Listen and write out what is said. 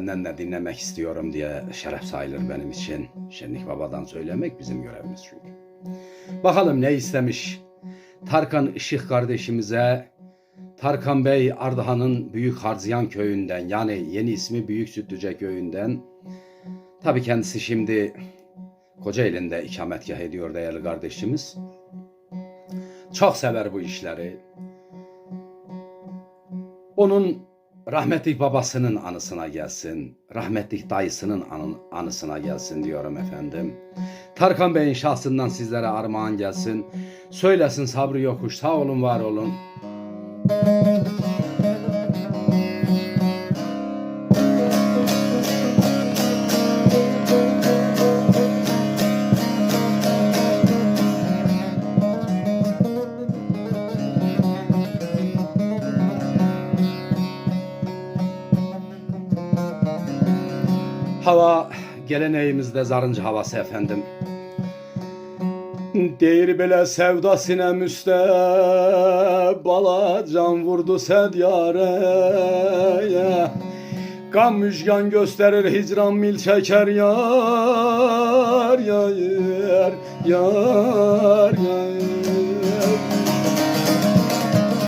senden de dinlemek istiyorum diye şeref sayılır benim için. Şenlik Baba'dan söylemek bizim görevimiz çünkü. Bakalım ne istemiş Tarkan Işık kardeşimize. Tarkan Bey Ardahan'ın Büyük Harziyan köyünden, yani yeni ismi Büyük Sütlüce köyünden. Tabii kendisi şimdi Kocaeli'nde ikametgah ediyor değerli kardeşimiz. Çok sever bu işleri. Onun rahmetli babasının anısına gelsin, rahmetli dayısının anısına gelsin diyorum efendim. Tarkan Bey'in şahsından sizlere armağan gelsin. Söylesin Sabri Yokuş, sağ olun var olun. Hava geleneğimizde zarıncı havası efendim. Deyir belə sevda sinem üstə, bala can vurdu sədyarəyə. Qam müjgan göstərir hicran mil çəkər yar, yar, yar,